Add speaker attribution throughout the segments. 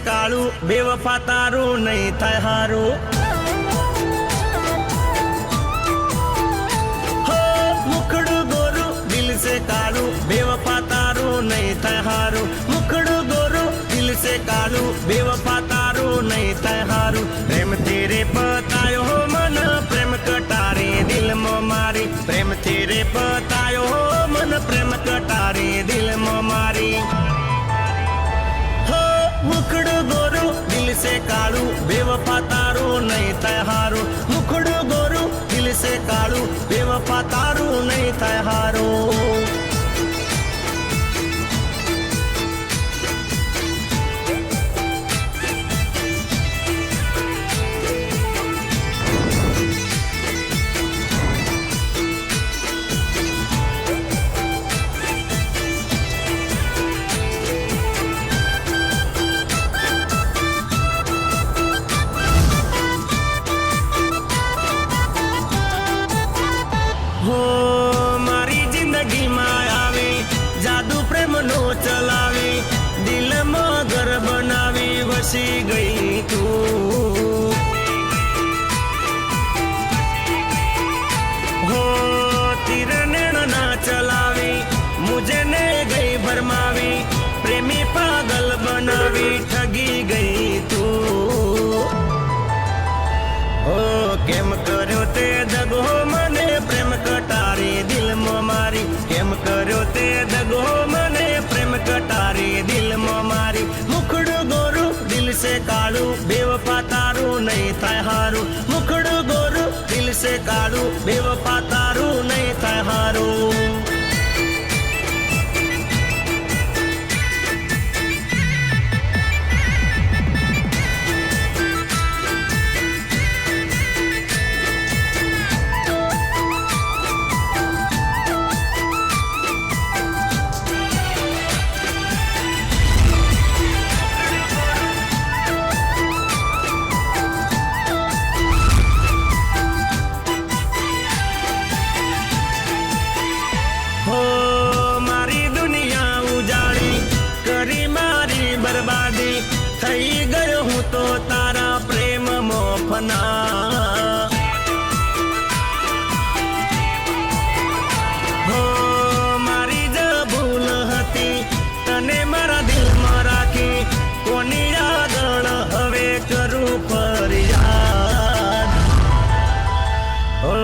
Speaker 1: કાળું બેવફા તારું નહીં થાય હારું હો મુખડું ગોરું દિલ સે કાળું બેવફા તારું નહીં થાય હારું મુખડું ગોરું દિલ સે કાળું બેવફા તારું નહીં થાય હારું પ્રેમ તેરે પતાયો હો મન પ્રેમ કટારી દિલમાં મારી પ્રેમ તેરે પતાયો હો મન પ્રેમ કટારી દિલમાં મારી હો મુખડું ગોરું દિલ સે કાળું બેવફા તારું નહીં થાય હારું મુખડું ગોરું દિલ સે કાળું બેવફા તારું નહીં થાય હારું મારી જિંદગીમાં આવી જાદુ પ્રેમનો ચલાવી દિલમાં ઘર બનાવી વસી ગઈ તું હો તીર નેણ ના ચલાવી મુझे ને ગઈ ભરમાવી પ્રેમી પાગલ બનાવી ઠગી ગઈ તું ઓ કેમ કર્યો તે દગો મને પ્રેમ કટારી દિલમાં મારી કેમ કર્યો તે દગો મને પ્રેમ કટારી દિલમાં મારી મુખડું ગોરું દિલ સે કાળું બેવફા તારું નહીં થાય હારું મુખડું ગોરું દિલ સે કાળું બેવફા તારું નહીં થાય હારું થઈ ગયો હું તો તારા પ્રેમ મોફના હો મારી જ ભૂલ હતી તને મારા દિલમાં રાખી કોની આગળ હવે કરું ફરિયાદ ઓ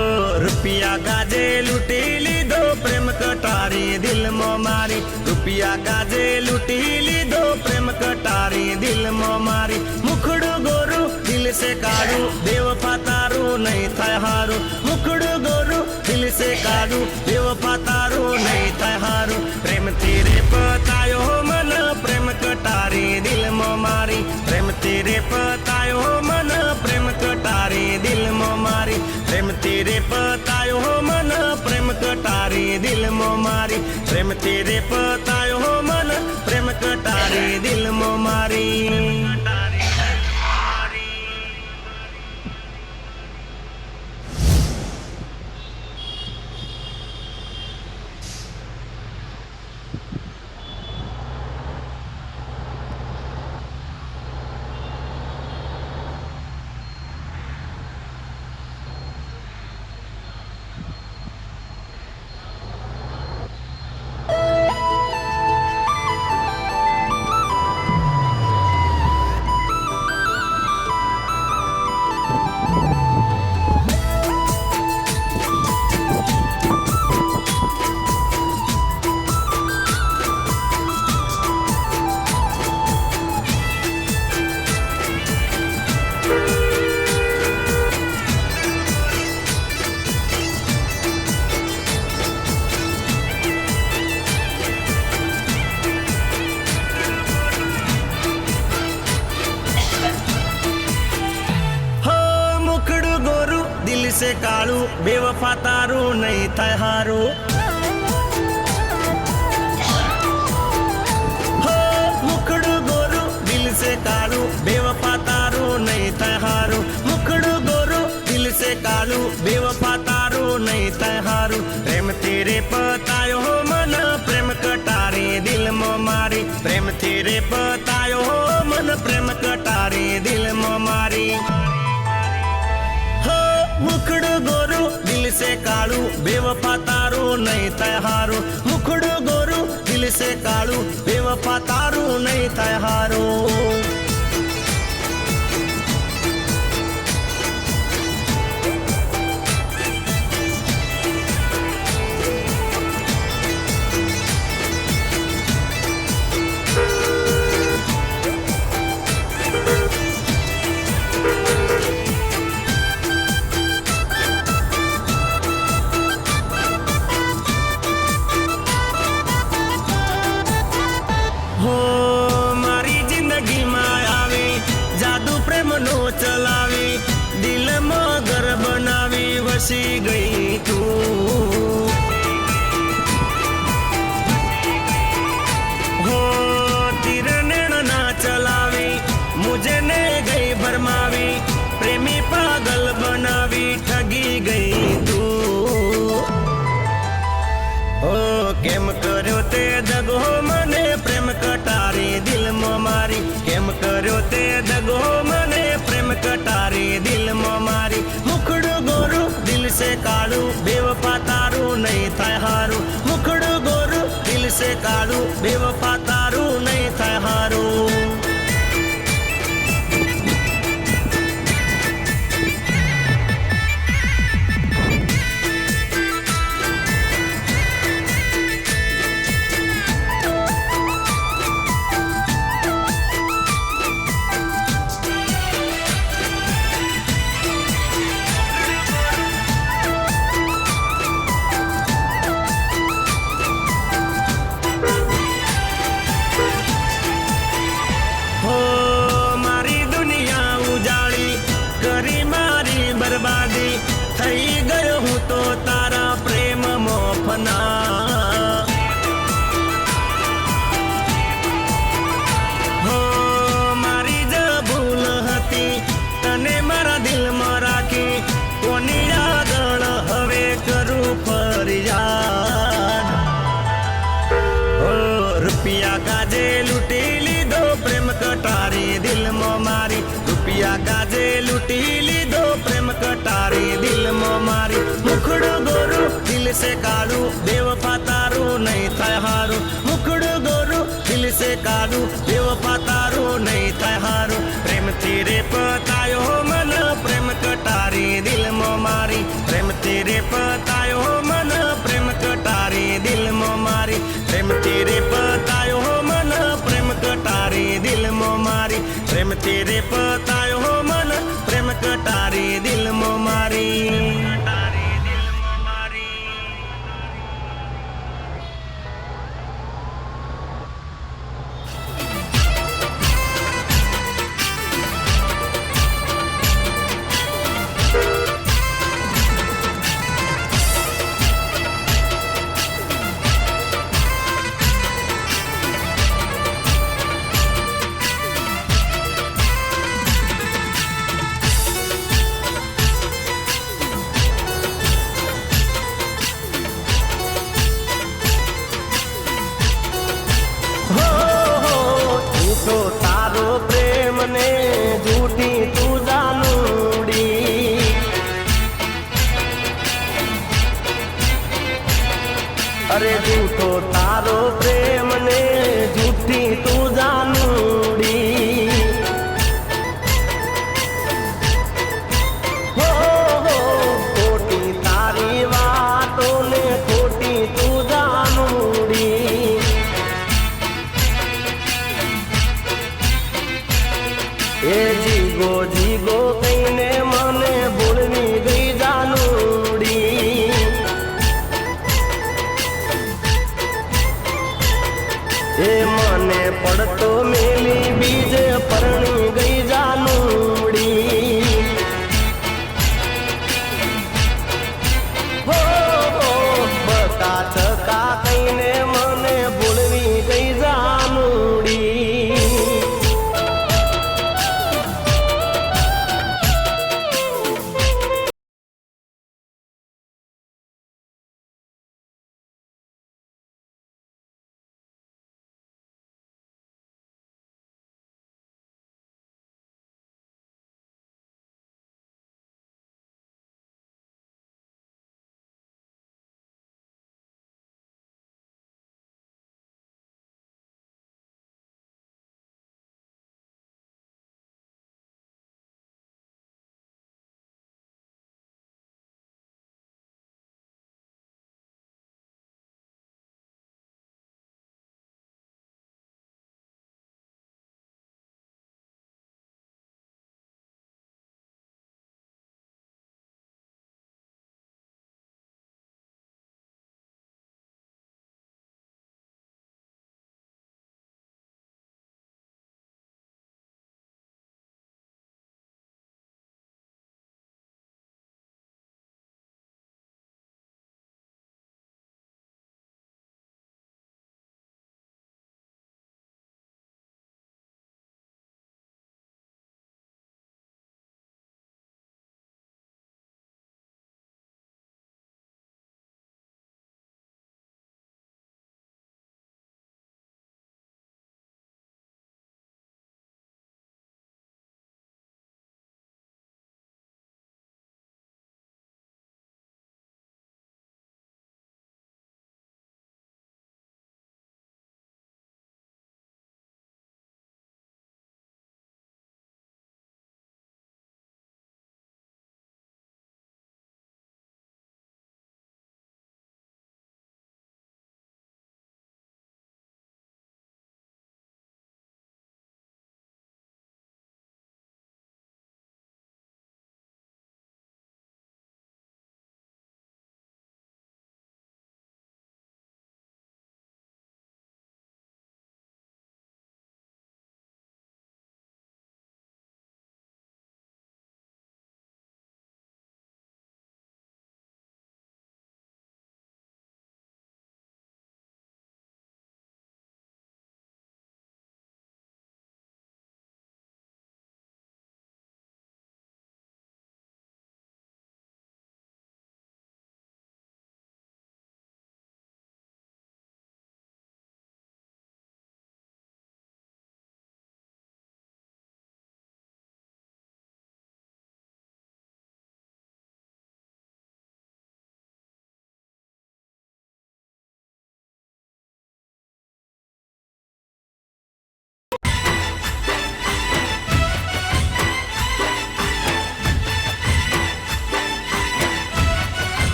Speaker 1: રૂપિયા ગાજે લૂંટી લીધો પ્રેમ કટારી દિલમાં મારી રૂપિયા ગાજે લૂંટી લીધો પ્રેમ કટારી દિલમાં મારી મુખડું ગોરું દિલ સે કાળું બેવફા તારું નહીં થાય હારું મુખડું ગોરું દિલ સે કાળું બેવફા તારું નહીં થાય હારું પ્રેમથી રે પતાયો મન પ્રેમ કટારી દિલમાં મારી પ્રેમથી રે પતાયો મન પ્રેમ કટારી દિલમાં મારી પ્રેમથી રે પતાયો મન પ્રેમ કટારી દિલમાં મારી પ્રેમથી રે પતાયો મન પ્રેમ કટારી દિલમાં મારી से काळू बेवफा तारू नहीं थाय हारू हो मुखड़ू गोरू दिल से काळू बेवफा तारू नहीं थाय हारू मुखड़ू गोरू दिल से काळू बेवफा तारू नहीं थाय हारू प्रेम तेरे पतायो हो मन प्रेम कटारी दिल में मारी प्रेम तेरे पतायो हो मन प्रेम मुखड़ो गोरू दिल से कालू बेवफा तारू नहीं थाय हारू मुखड़ो गोरू दिल से कालू बेवफा तारू नहीं थाय हारू हो मारी जिंदगी में आवी जादू प्रेम नो चलावी दिल में घर बनावी वसी गई तू हो तीर नैन ना चलावी मुझे ने गई भरमावी प्रेमी पागल बनावी ठगी गई तू ओ केम कर्यो ते दगो मने प्रेम कटारी दिल में मारी केम कर्यो ते दगो मने प्रेम कटारी दिल में मारी मुखड़ो गोरू दिल से कालू बेवफा तारू नहीं थाय हारू मुखड़ो गोरू दिल से कालू बेवफा तारू नहीं थाय हारू हो मारी दुनिया उजाड़ी करी मारी बर्बादी थई गयो हूँ तो तारा प्रेम मोफना हो मारी ज भूल हती तने मारा दिल में राखी कोनी यादण हवे करूं फरियाद ओ रुपया काजे लूटी लीधो प्रेम कटारी दिल में मारी रुपया काजे लूटी लीधो प्रेम कटारी दिल में मारी मुखड़ो गोरू दिल से कालू बेवफा तारू नहीं थाय हारू मुखड़ो गोरू दिल से कालू बेवफा तारू नहीं थाय हारू प्रेम तेरे पतायो मन प्रेम कटारी दिल में मारी प्रेम तेरे पतायो मन प्रेम कटारी दिल में मारी प्रेम तेरे पतायो मन प्रेम कटारी दिल में मारी प्रेम तेरे पतायो मन प्रेम कटारी दिल में मारी झूठो तारो प्रेम ने झूठी तू जानूड़ी अरे झूठो तारो प्रेम ने झूठी तू जानूड़ी हो खोटी तारी वातों ने खोटी तू जानूड़ी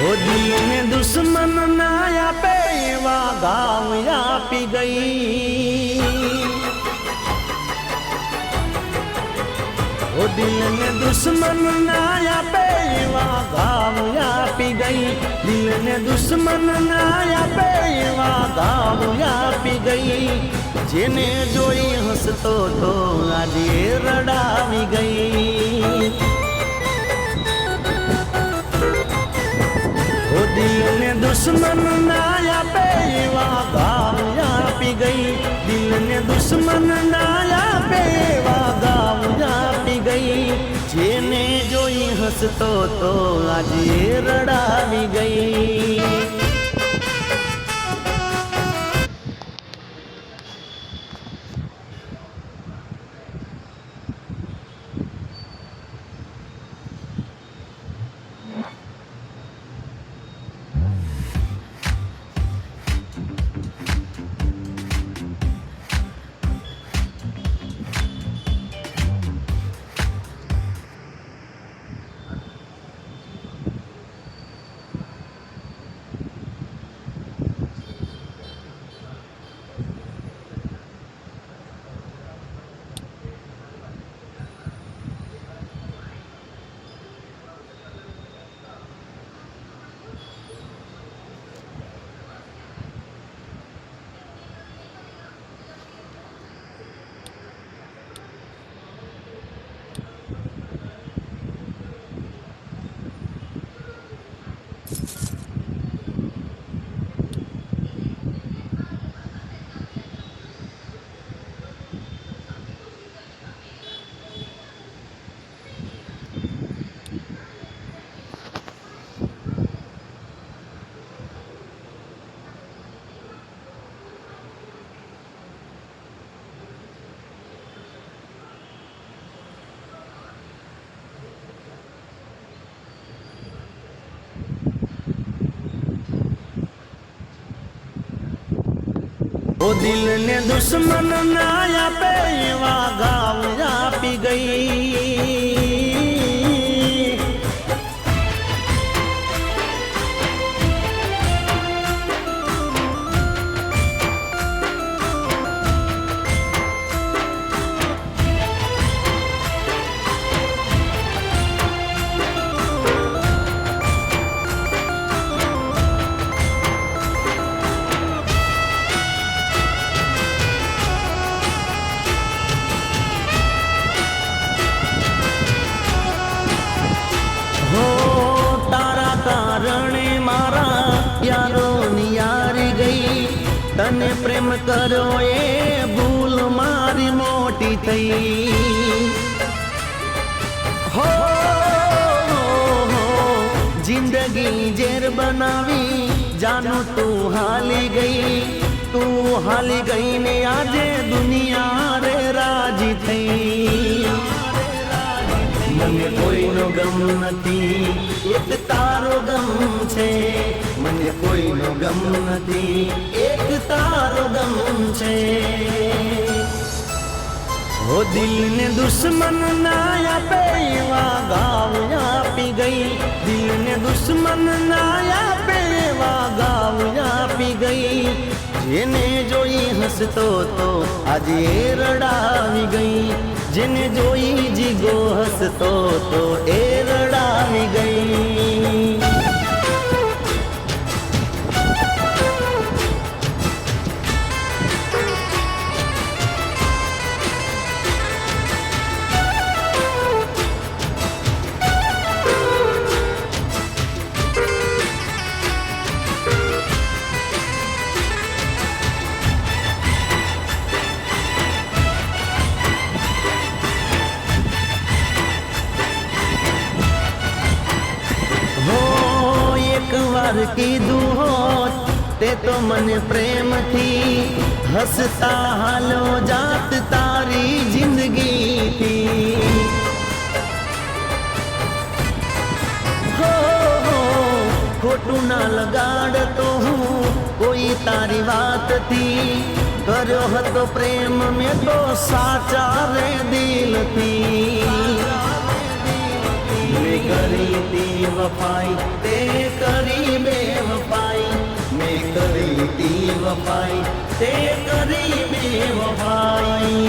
Speaker 1: ઓ દિલ ને દુશ્મન ના આપે એવા ગામ આપી ગઈ, ઓ દિલ ને દુશ્મન ના આપે એવા ગામ આપી ગઈ, દિલ ને દુશ્મન ના આપે એવા ગામ આપી ગઈ, જેને જોઈ હસતો તો આજે રડાવી ગઈ, ઓ દિલ ને દુશ્મન ના આપે એવા ગામ આપી ગઈ, દિલ ને દુશ્મન ના આપે એવા ગામ આપી ગઈ, જેને જોઈ હસતો તો આજે રડાવી ગઈ. ઓ દિલ ને દુશ્મન ના આપે એવા ગામ આપી ગઈ, તને પ્રેમ કર્યો એ ભૂલ મારી મોટી થઈ, હો જિંદગી ઝેર બનાવી જાનું તું હાલી ગઈ ને આજે દુનિયા રે રાજી થઈ, મને કોઈનો ગમ નથી એક તારો ગમ છે, મને કોઈનો ગમ નથી એક તારો ગમ છે, ઓ દિલ ને દુશ્મન ના આપે એવા ગામ આપી ગઈ, દિલ ને દુશ્મન ના આપે એવા ગામ આપી ગઈ, જેને જોઈ હસતો તો આજે રડાવી ગઈ, જેને જોઈ જીગો હસતો તો એ રડાવી ગઈ. કીધું હોત તે તો મને પ્રેમથી હસતા હાલો જાત તારી જિંદગીથી, હો ખોટું ના લગાડતો હું કોઈ તારી વાતથી, કર્યો હતો પ્રેમ મેં તો સાચા રે દિલથી, મેં કરી હતી વફાઈ તે કરી બેવફાઈ મેં કરી તી વફાઈ તે કરી બેવફાઈ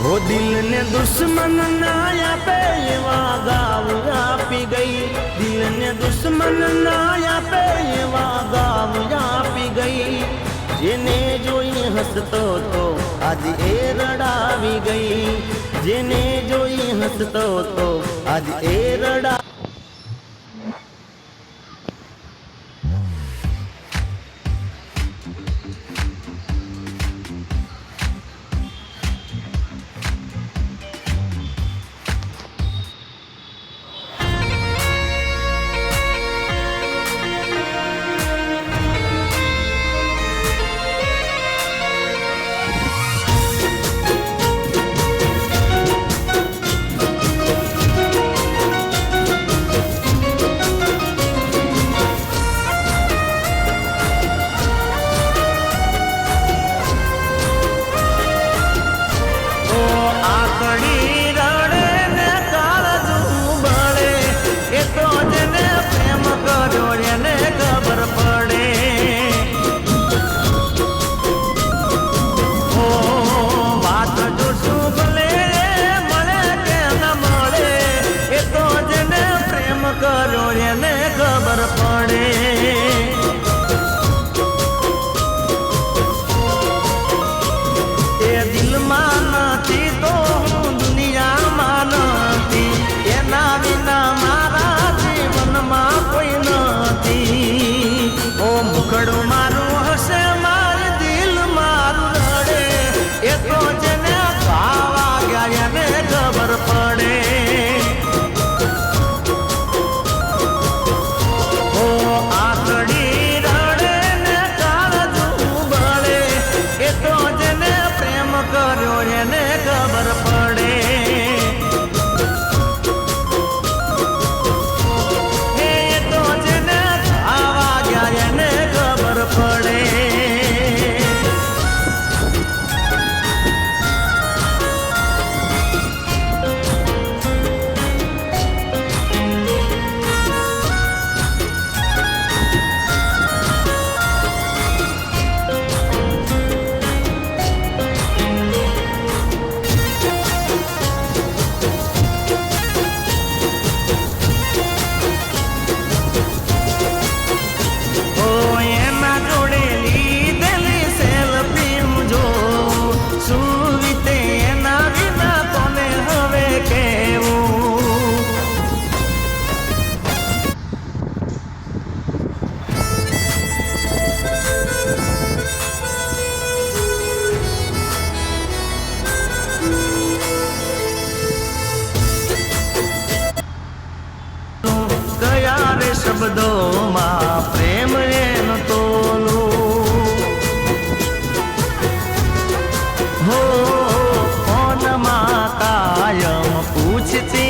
Speaker 1: ઓ દિલ ને દુશ્મન ના આપે એવા ગાવ આપી ગઈ દિલ ને દુશ્મન ના આપે એવા ગાવ આપી ગઈ જેને જોઈ હસતો તો આજ એ રડાવી ગઈ જેને જોઈ હસતો તો આજ એ રડા શબ્દોમાં પ્રેમ એનો તોલું હો ફોનમાં કાયમ પૂછતી